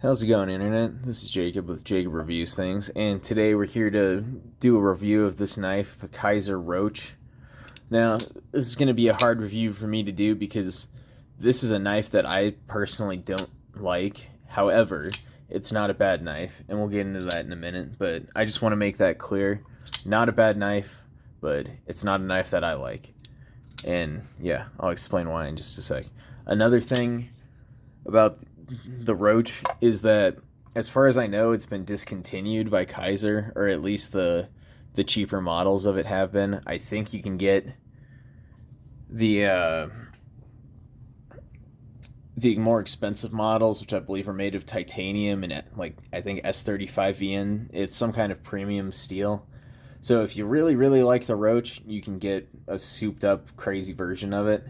How's it going, Internet? This is Jacob with Jacob Reviews Things, and today we're here to do a review of this knife, the Kizer Roach. Now, this is going to be a hard review for me to do because this is a knife that I personally don't like. However, it's not a bad knife, and we'll get into that in a minute, but I just want to make that clear. Not a bad knife, but it's not a knife that I like. And yeah, I'll explain why in just a sec. Another thing about the Roach is that, as far as I know, it's been discontinued by Kizer, or at least the cheaper models of it have been. I think you can get the more expensive models, which I believe are made of titanium and like I think S35VN. It's some kind of premium steel. So if you really really like the Roach, you can get a souped up crazy version of it.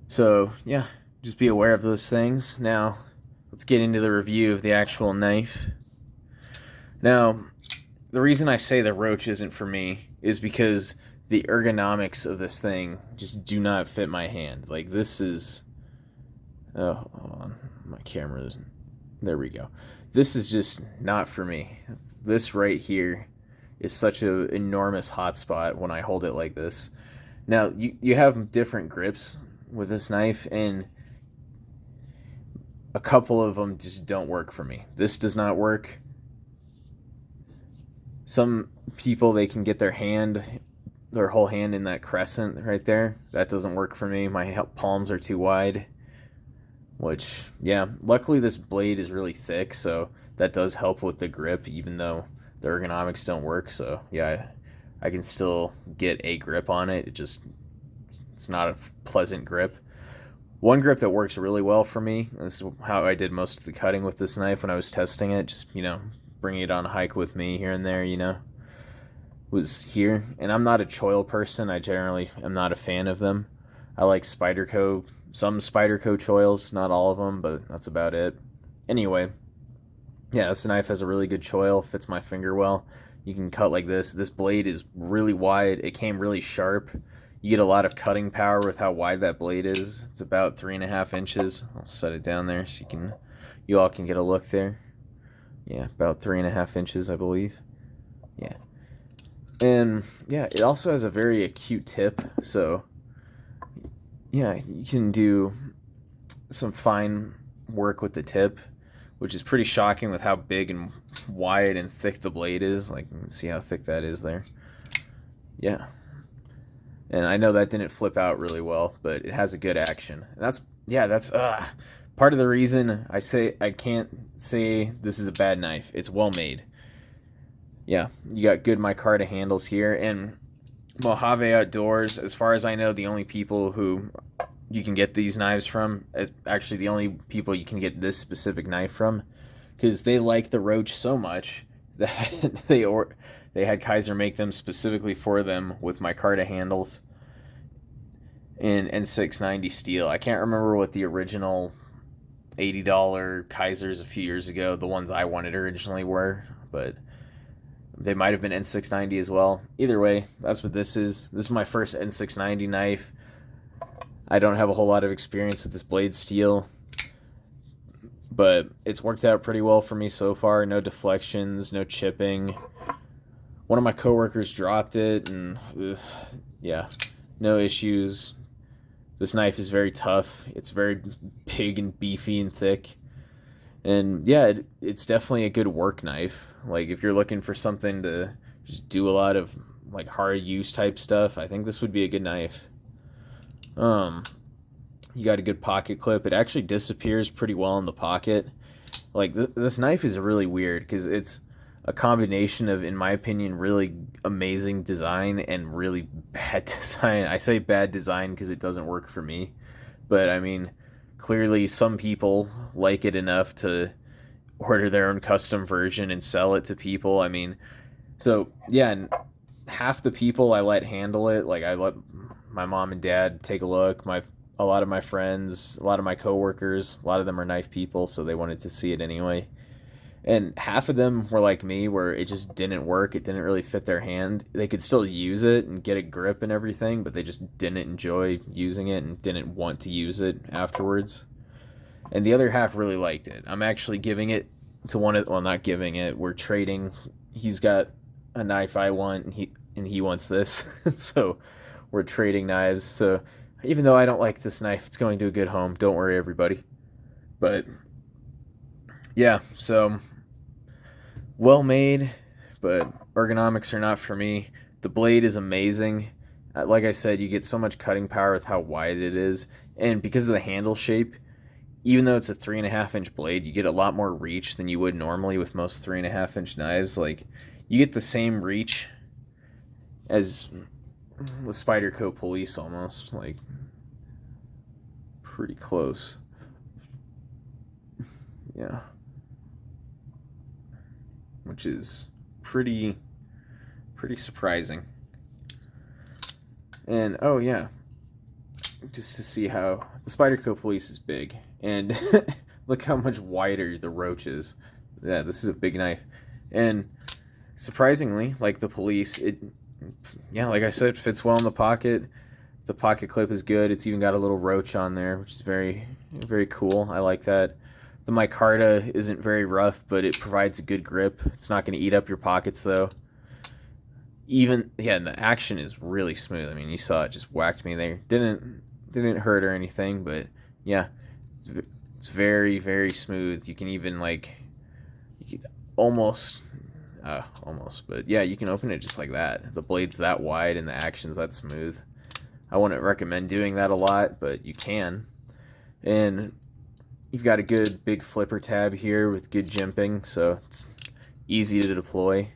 So yeah, just be aware of those things. Now, let's get into the review of the actual knife. Now, the reason I say the Roach isn't for me is because the ergonomics of this thing just do not fit my hand. Like, this is... Oh, hold on. My camera isn't... There we go. This is just not for me. This right here is such an enormous hot spot when I hold it like this. Now, you have different grips with this knife, and a couple of them just don't work for me. This does not work. Some people, they can get their whole hand in that crescent right there. That doesn't work for me. My palms are too wide. Which, yeah, luckily this blade is really thick, so that does help with the grip, even though the ergonomics don't work. So, yeah, I can still get a grip on it. It's not a pleasant grip. One grip that works really well for me, this is how I did most of the cutting with this knife when I was testing it, just, bringing it on a hike with me here and there, was here. And I'm not a choil person. I generally am not a fan of them. I like Spyderco, some Spyderco choils, not all of them, but that's about it. Anyway, yeah, this knife has a really good choil, fits my finger well. You can cut like this. This blade is really wide. It came really sharp. You get a lot of cutting power with how wide that blade is. It's about 3.5 inches. I'll set it down there so you all can get a look there. Yeah, about 3.5 inches, I believe. Yeah. And yeah, it also has a very acute tip. So yeah, you can do some fine work with the tip, which is pretty shocking with how big and wide and thick the blade is. Like, you can see how thick that is there. Yeah. And I know that didn't flip out really well, but it has a good action. And that's part of the reason I can't say this is a bad knife. It's well made. Yeah, you got good micarta handles here, and Mojave Outdoors, as far as I know, the only people who you can get these knives from, actually the only people you can get this specific knife from, because they like the Roach so much that they had Kizer make them specifically for them with micarta handles in N690 steel. I can't remember what the original $80 Kizers a few years ago, the ones I wanted originally, were, but they might have been N690 as well. Either way, that's what this is. This is my first N690 knife. I don't have a whole lot of experience with this blade steel, but it's worked out pretty well for me so far. No deflections, no chipping. One of my coworkers dropped it, and yeah, no issues. This knife is very tough. It's very big and beefy and thick. And yeah, it's definitely a good work knife. Like, if you're looking for something to just do a lot of like hard use type stuff, I think this would be a good knife. You got a good pocket clip. It actually disappears pretty well in the pocket. Like, this knife is really weird because it's a combination of, in my opinion, really amazing design and really bad design. I say bad design because it doesn't work for me, but I mean, clearly some people like it enough to order their own custom version and sell it to people. I mean, so yeah, and half the people I let handle it, like I let my mom and dad take a look, a lot of my friends, a lot of my coworkers, a lot of them are knife people, so they wanted to see it anyway. And half of them were like me, where it just didn't work. It didn't really fit their hand. They could still use it and get a grip and everything, but they just didn't enjoy using it and didn't want to use it afterwards. and the other half really liked it. I'm actually giving it to one of, well, not giving it. We're trading. He's got a knife I want, and he wants this, so we're trading knives. So even though I don't like this knife, it's going to a good home. Don't worry, everybody. But yeah, so well made, but ergonomics are not for me. The blade is amazing. Like I said, you get so much cutting power with how wide it is, and because of the handle shape, even though it's a 3.5 inch blade, you get a lot more reach than you would normally with most 3.5 inch knives. Like, you get the same reach as the Spyderco Police almost, like pretty close. Yeah, which is pretty surprising. And oh yeah, just to see how the Spyderco Police is big, and look how much wider the Roach is. Yeah, this is a big knife, and surprisingly, like the Police, yeah, like I said, it fits well in the pocket. The pocket clip is good. It's even got a little Roach on there, which is very cool. I like that. The micarta isn't very rough, but it provides a good grip. It's not going to eat up your pockets though. Even, yeah, and the action is really smooth. I mean, you saw it just whacked me there. Didn't hurt or anything, but yeah, it's very smooth. You can even like, you can almost, but yeah, you can open it just like that. The blade's that wide and the action's that smooth. I wouldn't recommend doing that a lot, but you can. And you've got a good big flipper tab here with good jimping, so it's easy to deploy.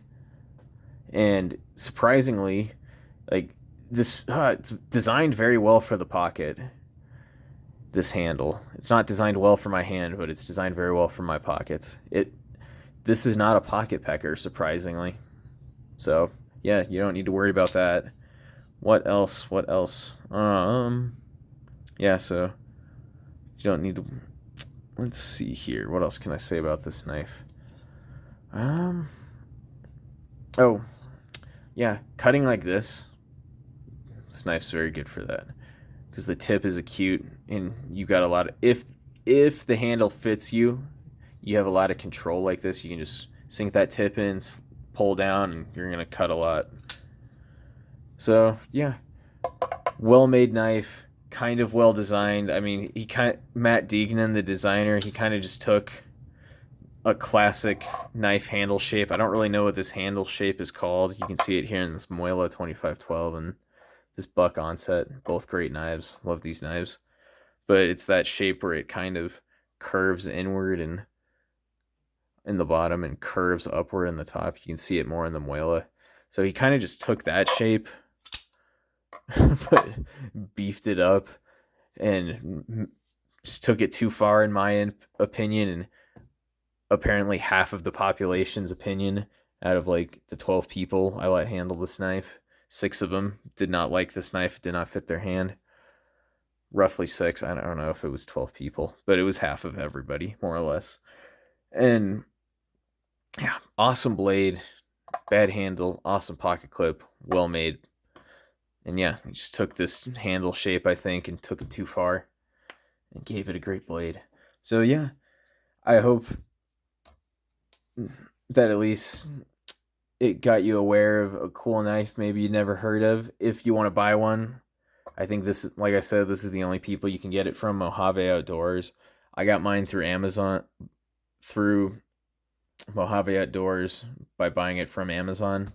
And surprisingly, like this, it's designed very well for the pocket. This handle, it's not designed well for my hand, but it's designed very well for my pockets. This is not a pocket pecker, surprisingly. So yeah, you don't need to worry about that. What else? Yeah, so you don't need to. Let's see here. What else can I say about this knife? Oh, yeah, cutting like this knife's very good for that, because the tip is acute, and you got a lot of, if the handle fits you, you have a lot of control like this. You can just sink that tip in, pull down, and you're gonna cut a lot. So yeah, well-made knife, kind of well designed. I mean, Matt Deignan, the designer, he kind of just took a classic knife handle shape. I don't really know what this handle shape is called. You can see it here in this Moyla 2512 and this Buck Onset. Both great knives. Love these knives. But it's that shape where it kind of curves inward and in the bottom and curves upward in the top. You can see it more in the Moyla. So he kind of just took that shape, but beefed it up and just took it too far, in my opinion, and apparently half of the population's opinion out of like the 12 people I let handle this knife, 6 of them did not like this knife. It did not fit their hand. Roughly 6. I don't know if it was 12 people, but it was half of everybody, more or less. And yeah, awesome blade, bad handle, awesome pocket clip, well made. And yeah, he just took this handle shape, I think, and took it too far and gave it a great blade. So yeah, I hope that at least it got you aware of a cool knife maybe you never heard of. If you want to buy one, I think this is, like I said, this is the only people you can get it from, Mojave Outdoors. I got mine through Amazon, through Mojave Outdoors, by buying it from Amazon.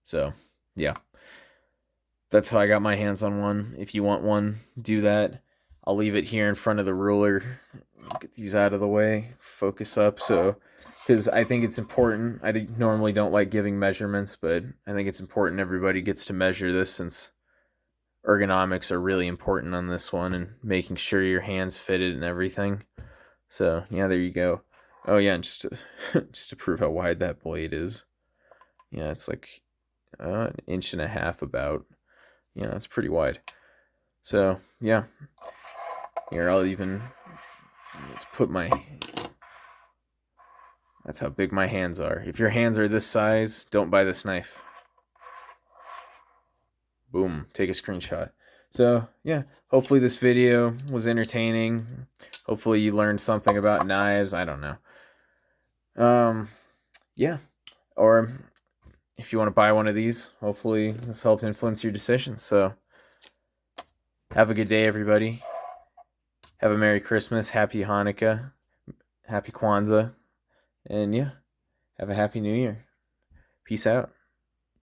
So yeah, that's how I got my hands on one. If you want one, do that. I'll leave it here in front of the ruler. Get these out of the way. Focus up. So, because I think it's important. I normally don't like giving measurements, but I think it's important everybody gets to measure this, since ergonomics are really important on this one, and making sure your hands fitted and everything. So yeah, there you go. Oh yeah, and just to prove how wide that blade is. Yeah, it's like an inch and a half about. Yeah, it's pretty wide. So yeah, here let's put that's how big my hands are. If your hands are this size, don't buy this knife. Boom, take a screenshot. So yeah, hopefully this video was entertaining. Hopefully you learned something about knives. I don't know. Yeah. Or if you want to buy one of these, hopefully this helps influence your decisions. So have a good day, everybody. Have a Merry Christmas, Happy Hanukkah, Happy Kwanzaa, and yeah, have a Happy New Year. Peace out.